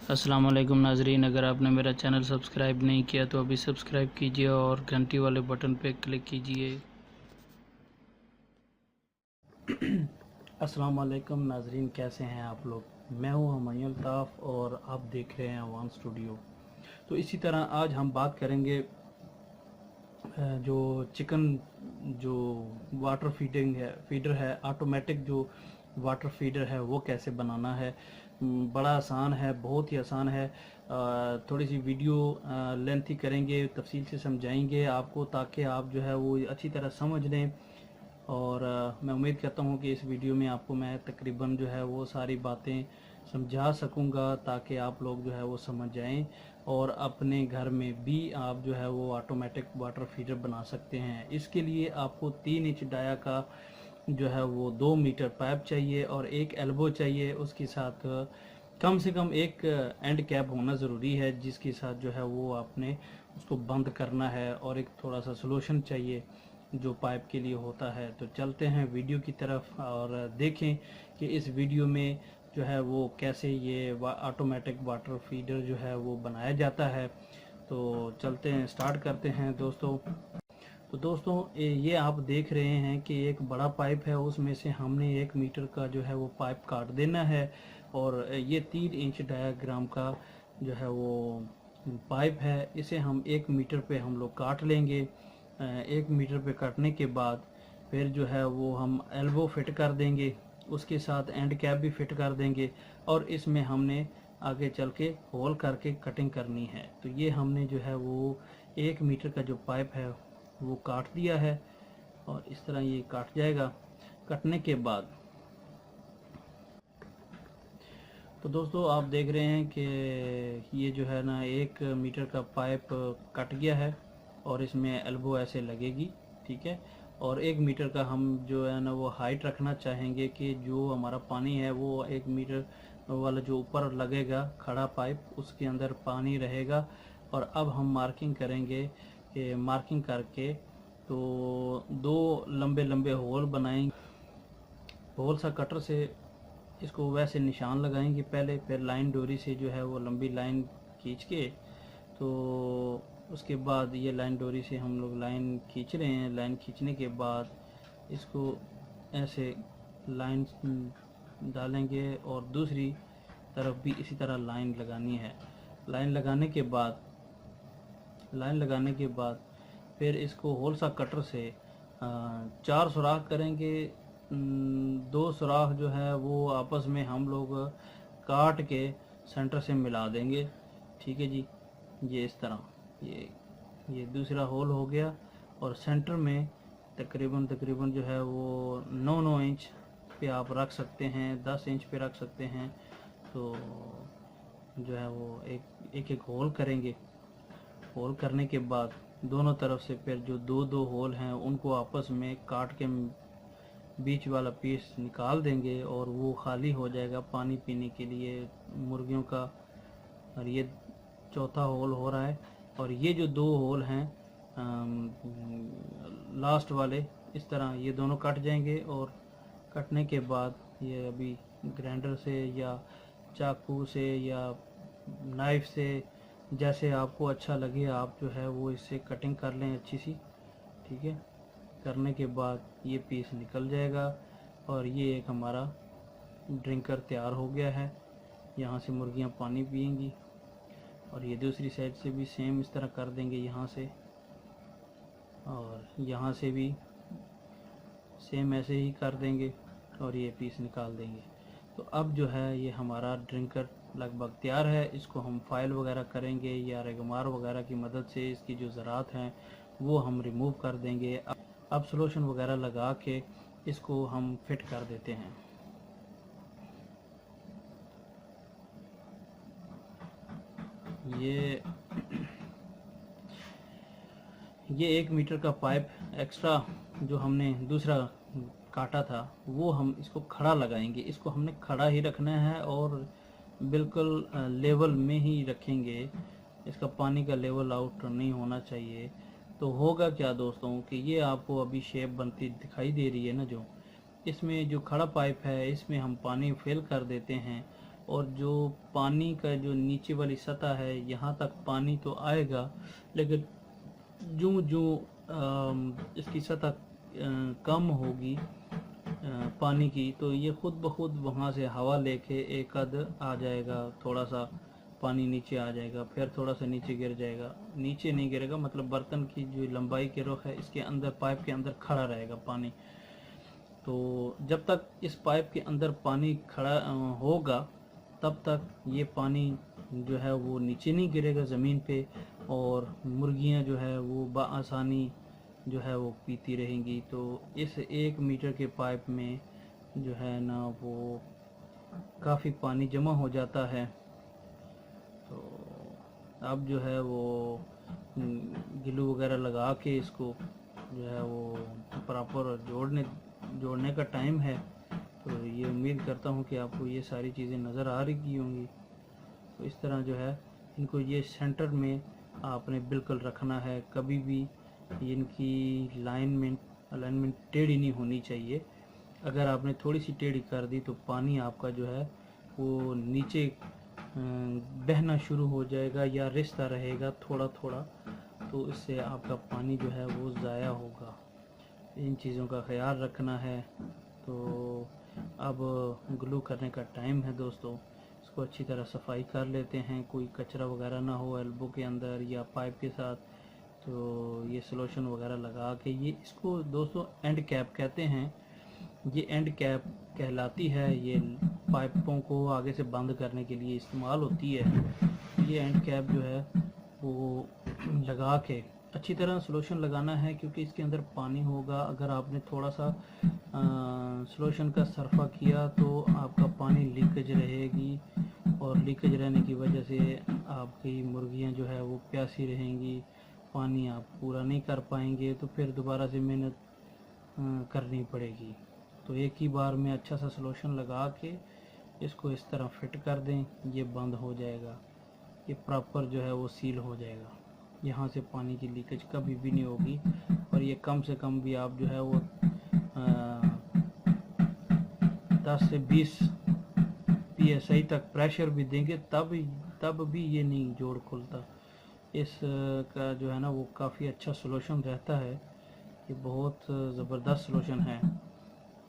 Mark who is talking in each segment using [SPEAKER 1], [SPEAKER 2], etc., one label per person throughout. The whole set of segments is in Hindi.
[SPEAKER 1] अस्सलाम वालेकुम नाजरीन, अगर आपने मेरा चैनल सब्सक्राइब नहीं किया तो अभी सब्सक्राइब कीजिए और घंटी वाले बटन पे क्लिक कीजिए। अस्सलाम वालेकुम नाजरीन, कैसे हैं आप लोग। मैं हूं हुमायूं अल्ताफ़ और आप देख रहे हैं अवान स्टूडियो। तो इसी तरह आज हम बात करेंगे जो चिकन जो वाटर फीडर है ऑटोमेटिक जो वाटर फीडर है वो कैसे बनाना है। बड़ा आसान है, बहुत ही आसान है। थोड़ी सी वीडियो लेंथी करेंगे, तफसील से समझाएंगे आपको ताकि आप जो है वो अच्छी तरह समझ लें। और मैं उम्मीद करता हूँ कि इस वीडियो में आपको मैं तकरीबन जो है वो सारी बातें समझा सकूँगा ताकि आप लोग जो है वो समझ जाएं और अपने घर में भी आप जो है वो ऑटोमेटिक वाटर फीडर बना सकते हैं। इसके लिए आपको 3 इंच डाया का जो है वो 2 मीटर पाइप चाहिए और एक एल्बो चाहिए। उसके साथ कम से कम एक एंड कैप होना ज़रूरी है जिसके साथ जो है वो आपने उसको बंद करना है, और एक थोड़ा सा सोल्यूशन चाहिए जो पाइप के लिए होता है। तो चलते हैं वीडियो की तरफ और देखें कि इस वीडियो में जो है वो कैसे ये ऑटोमेटिक वाटर फीडर जो है वो बनाया जाता है। तो चलते हैं, स्टार्ट करते हैं दोस्तों। तो दोस्तों ये आप देख रहे हैं कि एक बड़ा पाइप है, उसमें से हमने 1 मीटर का जो है वो पाइप काट देना है। और ये 3 इंच डायाग्राम का जो है वो पाइप है, इसे हम 1 मीटर पे हम लोग काट लेंगे। 1 मीटर पे काटने के बाद फिर जो है वो हम एल्बो फिट कर देंगे, उसके साथ एंड कैप भी फिट कर देंगे और इसमें हमने आगे चल के होल करके कटिंग करनी है। तो ये हमने जो है वो 1 मीटर का जो पाइप है वो काट दिया है और इस तरह ये काट जाएगा। कटने के बाद तो दोस्तों आप देख रहे हैं कि ये जो है ना 1 मीटर का पाइप कट गया है और इसमें एल्बो ऐसे लगेगी, ठीक है। और 1 मीटर का हम जो है ना वो हाइट रखना चाहेंगे कि जो हमारा पानी है वो 1 मीटर वाला जो ऊपर लगेगा खड़ा पाइप उसके अंदर पानी रहेगा। और अब हम मार्किंग करेंगे कि मार्किंग करके तो 2 लंबे लंबे होल बनाएंगे। होल सा कटर से इसको वैसे निशान लगाएंगे पहले, फिर लाइन डोरी से जो है वो लंबी लाइन खींच के, तो उसके बाद ये लाइन डोरी से हम लोग लाइन खींच रहे हैं। लाइन खींचने के बाद इसको ऐसे लाइन डालेंगे और दूसरी तरफ भी इसी तरह लाइन लगानी है। लाइन लगाने के बाद फिर इसको होल सा कटर से 4 सुराख करेंगे। 2 सुराख जो है वो आपस में हम लोग काट के सेंटर से मिला देंगे, ठीक है जी। ये इस तरह ये दूसरा होल हो गया और सेंटर में तकरीबन जो है वो 9 इंच पे आप रख सकते हैं, 10 इंच पे रख सकते हैं। तो जो है वो एक होल करेंगे। होल करने के बाद दोनों तरफ से फिर जो 2 होल हैं उनको आपस में काट के बीच वाला पीस निकाल देंगे और वो खाली हो जाएगा पानी पीने के लिए मुर्गियों का। और ये चौथा होल हो रहा है और ये जो 2 होल हैं लास्ट वाले, इस तरह ये दोनों कट जाएंगे। और कटने के बाद ये अभी ग्राइंडर से या चाकू से या नाइफ से जैसे आपको अच्छा लगे आप जो है वो इससे कटिंग कर लें अच्छी सी, ठीक है। करने के बाद ये पीस निकल जाएगा और ये एक हमारा ड्रिंकर तैयार हो गया है। यहाँ से मुर्गियाँ पानी पिएंगी और ये दूसरी साइड से भी सेम इस तरह कर देंगे, यहाँ से और यहाँ से भी सेम ऐसे ही कर देंगे और ये पीस निकाल देंगे। तो अब जो है ये हमारा ड्रिंकर लगभग तैयार है। इसको हम फाइल वगैरह करेंगे या रेगमार वगैरह की मदद से इसकी जो ज़रात हैं वो हम रिमूव कर देंगे। अब सोल्यूशन वगैरह लगा के इसको हम फिट कर देते हैं। ये 1 मीटर का पाइप एक्स्ट्रा जो हमने दूसरा काटा था वो हम इसको खड़ा लगाएंगे। इसको हमने खड़ा ही रखना है और बिल्कुल लेवल में ही रखेंगे। इसका पानी का लेवल आउट नहीं होना चाहिए। तो होगा क्या दोस्तों कि ये आपको अभी शेप बनती दिखाई दे रही है ना, जो इसमें जो खड़ा पाइप है इसमें हम पानी फिल कर देते हैं और जो पानी का जो नीचे वाली सतह है यहाँ तक पानी तो आएगा, लेकिन जो जो इसकी सतह कम होगी पानी की, तो ये खुद ब खुद वहाँ से हवा लेके एक कद आ जाएगा, थोड़ा सा पानी नीचे आ जाएगा, फिर थोड़ा सा नीचे गिर जाएगा। नीचे नहीं गिरेगा, मतलब बर्तन की जो लंबाई के रुख है इसके अंदर, पाइप के अंदर खड़ा रहेगा पानी। तो जब तक इस पाइप के अंदर पानी खड़ा होगा तब तक ये पानी जो है वो नीचे नहीं गिरेगा ज़मीन पे, और मुर्गियां जो है वो बआसानी जो है वो पीती रहेंगी। तो इस 1 मीटर के पाइप में जो है ना वो काफ़ी पानी जमा हो जाता है। तो अब जो है वो ग्लू वगैरह लगा के इसको जो है वो प्रॉपर जोड़ने का टाइम है। तो ये उम्मीद करता हूँ कि आपको ये सारी चीज़ें नज़र आ रही होंगी। तो इस तरह जो है इनको ये सेंटर में आपने बिल्कुल रखना है, कभी भी इनकी अलाइनमेंट टेढ़ी नहीं होनी चाहिए। अगर आपने थोड़ी सी टेढ़ी कर दी तो पानी आपका जो है वो नीचे बहना शुरू हो जाएगा या रिसता रहेगा थोड़ा थोड़ा, तो इससे आपका पानी जो है वो ज़ाया होगा। इन चीज़ों का ख्याल रखना है। तो अब ग्लू करने का टाइम है दोस्तों। इसको अच्छी तरह सफाई कर लेते हैं, कोई कचरा वगैरह ना हो एल्बो के अंदर या पाइप के साथ। तो ये सलोशन वगैरह लगा के, ये इसको दोस्तों एंड कैप कहते हैं। ये एंड कैप कहलाती है, ये पाइपों को आगे से बंद करने के लिए इस्तेमाल होती है। ये एंड कैप जो है वो लगा के अच्छी तरह सलोशन लगाना है, क्योंकि इसके अंदर पानी होगा। अगर आपने थोड़ा सा सलोशन का सरफा किया तो आपका पानी लीकेज रहेगी, और लीकेज रहने की वजह से आपकी मुर्गियां जो है वो प्यासी रहेंगी, पानी आप पूरा नहीं कर पाएंगे, तो फिर दोबारा से मेहनत करनी पड़ेगी। तो एक ही बार में अच्छा सा सलोशन लगा के इसको इस तरह फिट कर दें, ये बंद हो जाएगा, ये प्रॉपर जो है वो सील हो जाएगा। यहाँ से पानी की लीकेज कभी भी नहीं होगी। और ये कम से कम भी आप जो है वो 10 से 20 PSI तक प्रेशर भी देंगे तब भी ये नहीं जोड़ खुलता। इस का जो है ना वो काफ़ी अच्छा सॉल्यूशन रहता है। ये बहुत ज़बरदस्त सॉल्यूशन है।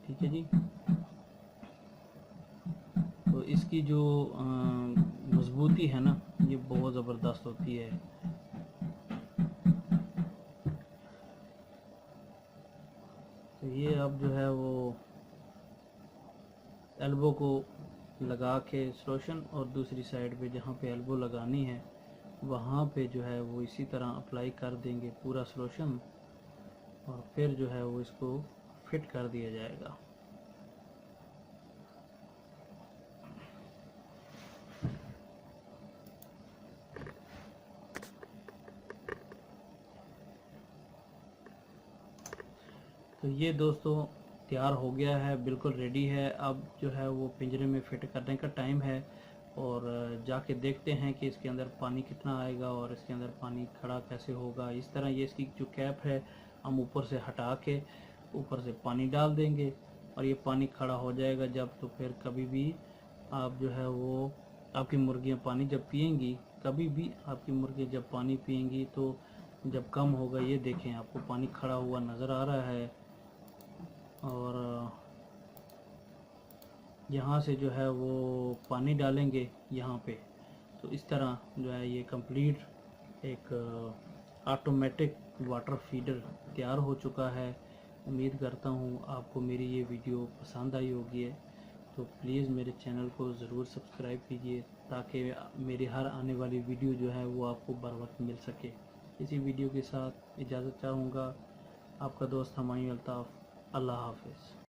[SPEAKER 1] ठीक है जी। तो इसकी जो मजबूती है ना ये बहुत ज़बरदस्त होती है। तो ये अब जो है वो एल्बो को लगा के सॉल्यूशन, और दूसरी साइड पे जहाँ पे एल्बो लगानी है वहाँ पे जो है वो इसी तरह अप्लाई कर देंगे पूरा सॉल्यूशन, और फिर जो है वो इसको फिट कर दिया जाएगा। तो ये दोस्तों तैयार हो गया है, बिल्कुल रेडी है। अब जो है वो पिंजरे में फिट करने का टाइम है, और जाके देखते हैं कि इसके अंदर पानी कितना आएगा और इसके अंदर पानी खड़ा कैसे होगा। इस तरह ये इसकी जो कैप है हम ऊपर से हटा के ऊपर से पानी डाल देंगे, और ये पानी खड़ा हो जाएगा जब, तो फिर कभी भी आप जो है वो आपकी मुर्गियाँ पानी जब पिएंगी, कभी भी आपकी मुर्गियाँ जब पानी पिएंगी तो जब कम होगा, ये देखें आपको पानी खड़ा हुआ नज़र आ रहा है, और यहाँ से जो है वो पानी डालेंगे यहाँ पे। तो इस तरह जो है ये कंप्लीट एक ऑटोमेटिक वाटर फीडर तैयार हो चुका है। उम्मीद करता हूँ आपको मेरी ये वीडियो पसंद आई होगी है। तो प्लीज़ मेरे चैनल को ज़रूर सब्सक्राइब कीजिए, ताकि मेरी हर आने वाली वीडियो जो है वो आपको बर वक्त मिल सके। इसी वीडियो के साथ इजाज़त चाहूँगा। आपका दोस्त हमायूं अल्ताफ़। अल्लाह हाफ़िज़।